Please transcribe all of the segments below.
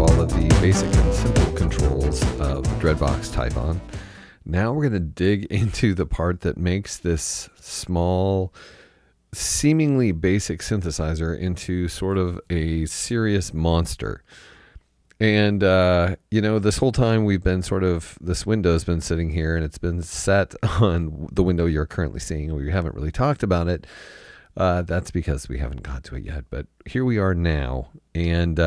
all of the basic and simple controls of Dreadbox Typhon. Now we're going to dig into the part that makes this small, seemingly basic synthesizer into sort of a serious monster. And, this whole time we've been this window's been sitting here and it's been set on the window you're currently seeing. We haven't really talked about it. That's because we haven't got to it yet, but here we are now. And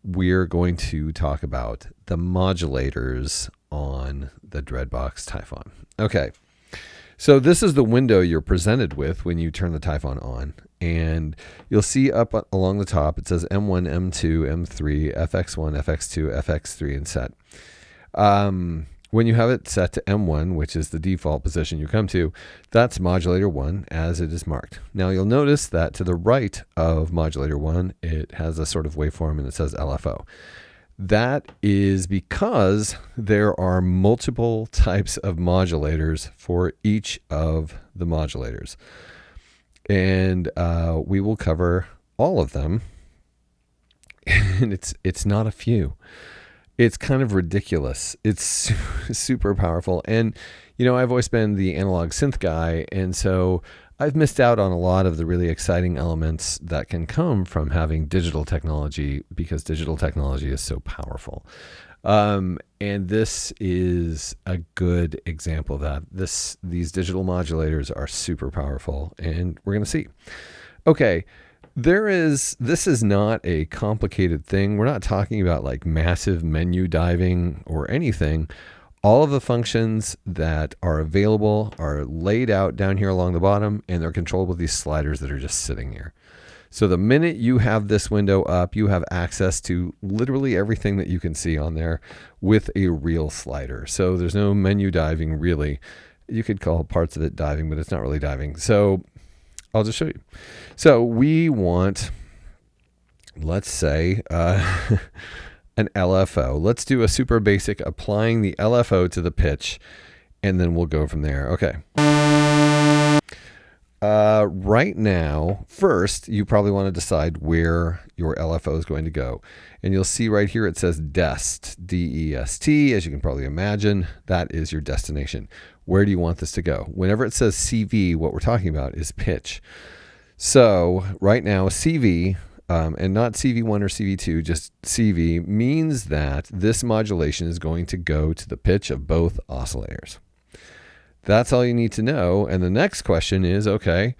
we're going to talk about the modulators on the Dreadbox Typhon. Okay. So this is the window you're presented with when you turn the Typhon on, and you'll see up along the top, it says M1, M2, M3, FX1, FX2, FX3, and set. When you have it set to M1, which is the default position you come to, that's modulator 1 as it is marked. Now you'll notice that to the right of modulator 1, it has a sort of waveform and it says LFO. That is because there are multiple types of modulators for each of the modulators. And we will cover all of them. And it's not a few. It's kind of ridiculous. It's super powerful. And, I've always been the analog synth guy. And so I've missed out on a lot of the really exciting elements that can come from having digital technology because digital technology is so powerful. And this is a good example of that. These digital modulators are super powerful, and we're going to see. Okay. This is not a complicated thing. We're not talking about like massive menu diving or anything. All of the functions that are available are laid out down here along the bottom, and they're controlled with these sliders that are just sitting here. So the minute you have this window up, you have access to literally everything that you can see on there with a real slider. So there's no menu diving really. You could call parts of it diving, but it's not really diving. So I'll just show you. So we want, let's say, an LFO. Let's do a super basic applying the LFO to the pitch, and then we'll go from there. Okay. Right now, first, you probably want to decide where your LFO is going to go. And you'll see right here it says DEST, D-E-S-T. As you can probably imagine, that is your destination. Where do you want this to go? Whenever it says CV, what we're talking about is pitch. So right now, CV, and not CV1 or CV2, just CV, means that this modulation is going to go to the pitch of both oscillators. That's all you need to know. And the next question is, okay,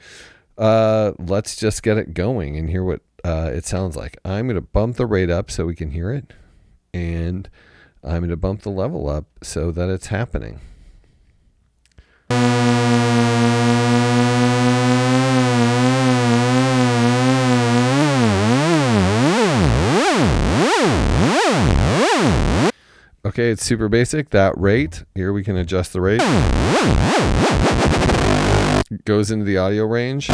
let's just get it going and hear what it sounds like. I'm going to bump the rate up so we can hear it. And I'm going to bump the level up so that it's happening. Okay, it's super basic. That rate, here we can adjust the rate. It goes into the audio range.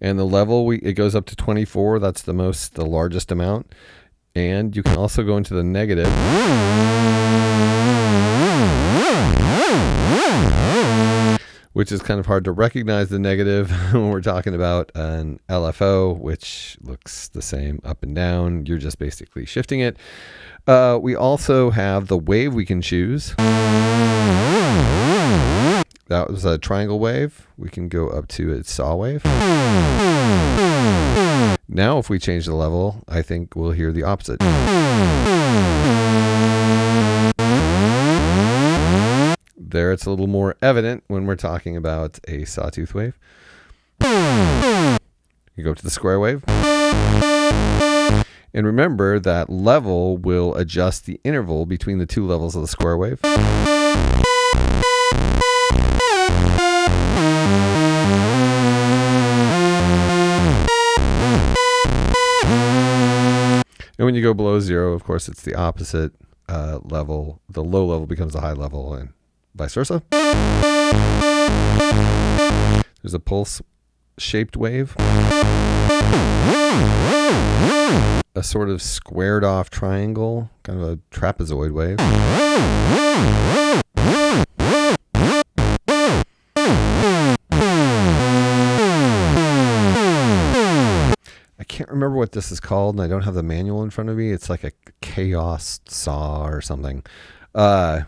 And the level, it goes up to 24. That's the largest amount. And you can also go into the negative. Which is kind of hard to recognize the negative when we're talking about an LFO, which looks the same up and down. You're just basically shifting it. We also have the wave we can choose. That was a triangle wave. We can go up to a saw wave. Now if we change the level, I think we'll hear the opposite. There it's a little more evident when we're talking about a sawtooth wave. You go to the square wave. And remember that level will adjust the interval between the two levels of the square wave. And when you go below 0, of course, it's the opposite level. The low level becomes the high level, and vice versa. There's a pulse-shaped wave. A sort of squared-off triangle, kind of a trapezoid wave. can't remember what this is called, and I don't have the manual in front of me. It's like a chaos saw or something. And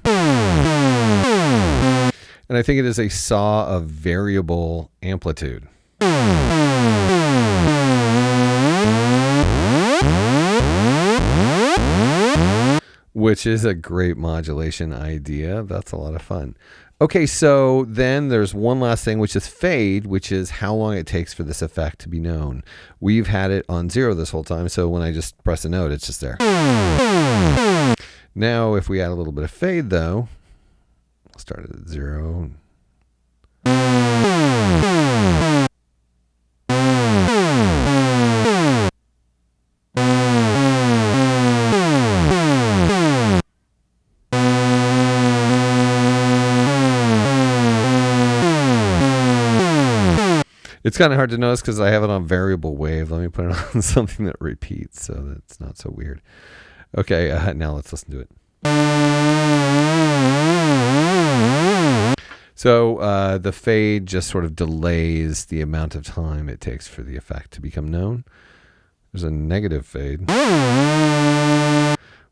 I think it is a saw of variable amplitude. Which is a great modulation idea. That's a lot of fun. Okay, so then there's one last thing, which is fade, which is how long it takes for this effect to be known. We've had it on 0 this whole time, so when I just press a note, it's just there. Now, if we add a little bit of fade, though, we'll start it at 0. It's kind of hard to notice because I have it on variable wave. Let me put it on something that repeats so that it's not so weird. Okay, now let's listen to it. So the fade just sort of delays the amount of time it takes for the effect to become known. There's a negative fade,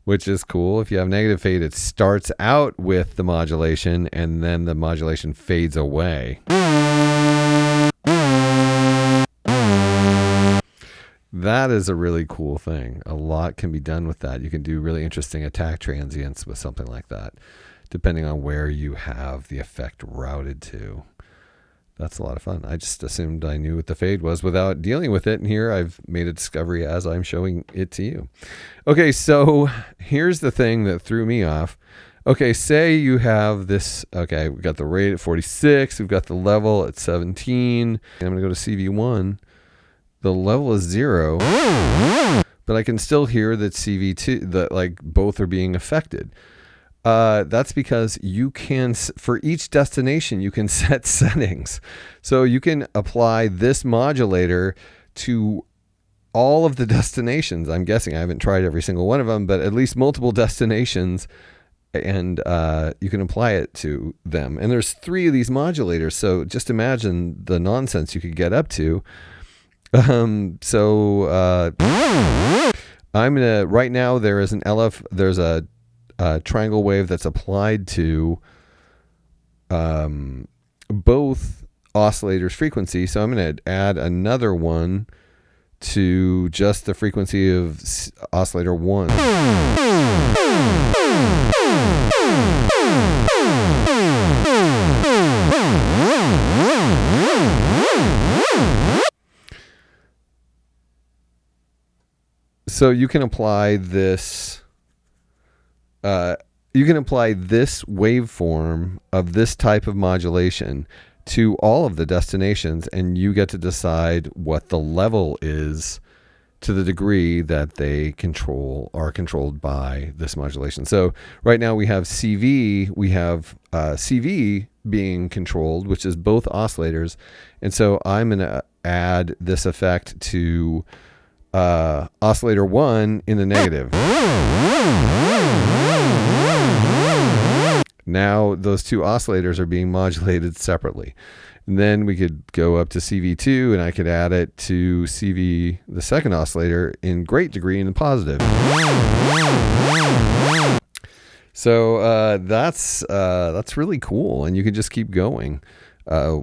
which is cool. If you have negative fade, it starts out with the modulation and then the modulation fades away. That is a really cool thing. A lot can be done with that. You can do really interesting attack transients with something like that, depending on where you have the effect routed to. That's a lot of fun. I just assumed I knew what the fade was without dealing with it, and here I've made a discovery as I'm showing it to you. Okay, so here's the thing that threw me off. Okay, say you have this. Okay, we've got the rate at 46. We've got the level at 17. I'm going to go to CV1. The level is 0, but I can still hear that CV2, that like both are being affected. That's because you can, for each destination, you can set settings. So you can apply this modulator to all of the destinations. I'm guessing I haven't tried every single one of them, but at least multiple destinations, and you can apply it to them. And there's 3 of these modulators. So just imagine the nonsense you could get up to. I'm gonna, right now there is an LF, there's a triangle wave that's applied to both oscillators' frequency. So I'm going to add another one to just the frequency of oscillator 1. So you can apply this waveform of this type of modulation to all of the destinations, and you get to decide what the level is to the degree that they are controlled by this modulation. So right now we have CV, CV being controlled, which is both oscillators. And so I'm going to add this effect to oscillator 1 in the negative. Now those 2 oscillators are being modulated separately. And then we could go up to CV2 and I could add it to CV, the second oscillator, in great degree in the positive. So that's really cool, and you can just keep going.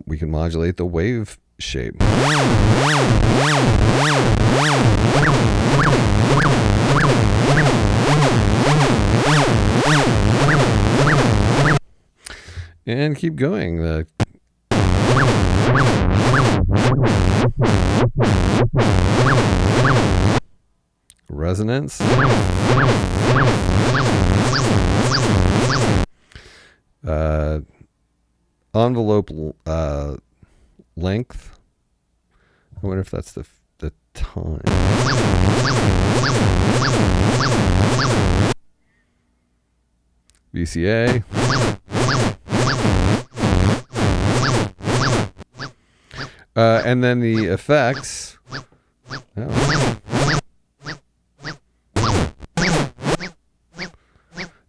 We can modulate the wave shape. And keep going. Resonance. Envelope length. I wonder if that's the time. VCA. And then the effects. Oh.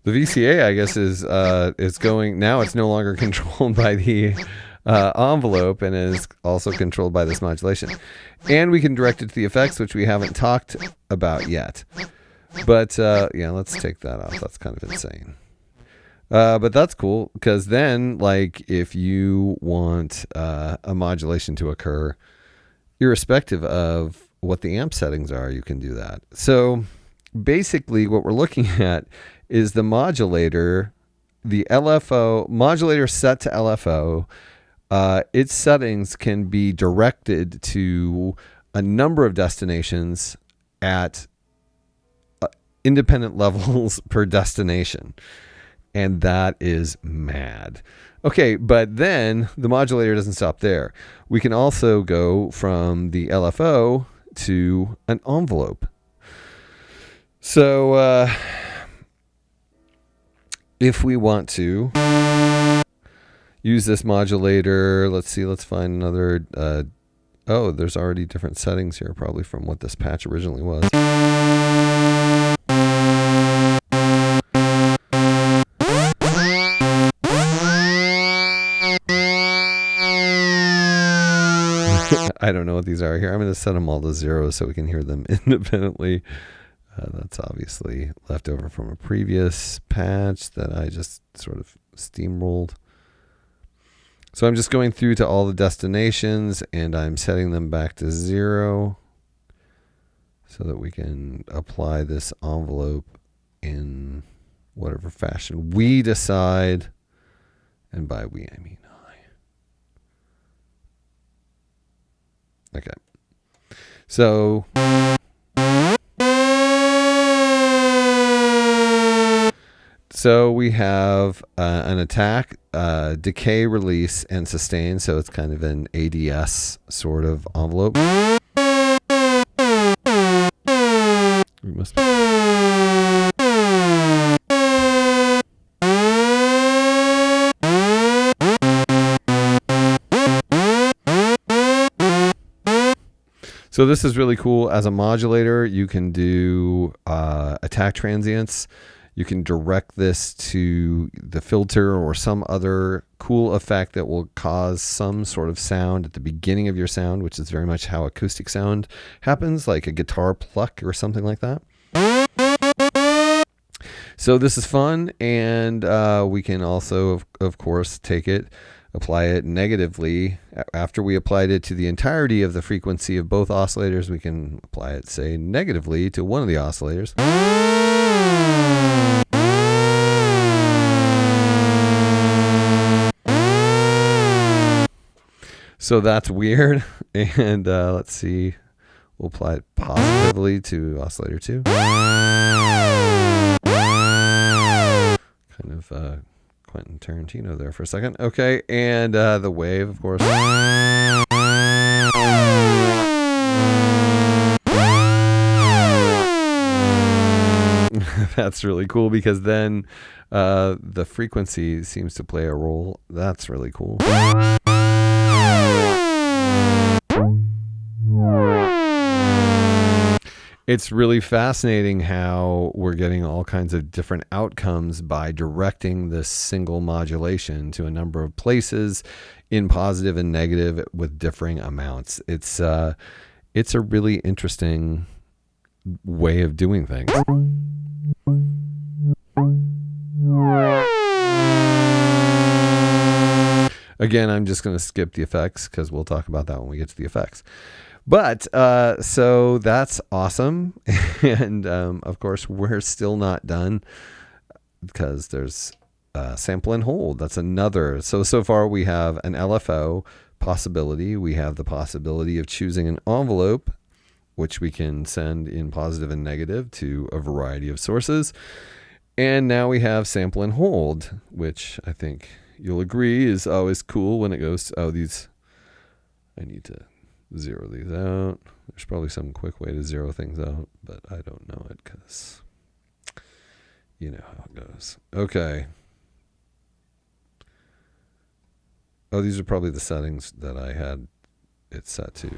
The VCA, I guess, is going now. It's no longer controlled by the envelope and is also controlled by this modulation. And we can direct it to the effects, which we haven't talked about yet. But yeah, let's take that off. That's kind of insane. But that's cool, because then, like, if you want a modulation to occur, irrespective of what the amp settings are, you can do that. So basically what we're looking at is the modulator, the LFO, modulator set to LFO. Its settings can be directed to a number of destinations at independent levels per destination. And that is mad. Okay, but then the modulator doesn't stop there. We can also go from the LFO to an envelope. So if we want to use this modulator, let's see, let's find another. Oh, there's already different settings here, probably from what this patch originally was. I don't know what these are here. I'm going to set them all to 0 so we can hear them independently. That's obviously left over from a previous patch that I just sort of steamrolled. So I'm just going through to all the destinations and I'm setting them back to 0 so that we can apply this envelope in whatever fashion we decide. And by we, I mean I. Okay. So we have an attack, decay, release, and sustain. So it's kind of an ADS sort of envelope. We must be. So this is really cool. As a modulator, you can do attack transients. You can direct this to the filter or some other cool effect that will cause some sort of sound at the beginning of your sound, which is very much how acoustic sound happens, like a guitar pluck or something like that. So this is fun, and we can also, of course, take it, apply it negatively. After we applied it to the entirety of the frequency of both oscillators, we can apply it, say, negatively to one of the oscillators. So that's weird. And let's see. We'll apply it positively to oscillator 2. Kind of Quentin Tarantino there for a second. Okay, and the wave, of course. That's really cool, because then the frequency seems to play a role. That's really cool. It's really fascinating how we're getting all kinds of different outcomes by directing this single modulation to a number of places in positive and negative with differing amounts. It's a really interesting way of doing things. Again, I'm just going to skip the effects because we'll talk about that when we get to the effects. But so that's awesome. And of course, we're still not done because there's sample and hold. That's another. So far we have an LFO possibility. We have the possibility of choosing an envelope, which we can send in positive and negative to a variety of sources. And now we have sample and hold, which I think you'll agree is always cool when it goes to, these, I need to zero these out. There's probably some quick way to zero things out, but I don't know it because you know how it goes. Okay. Oh, these are probably the settings that I had it set to.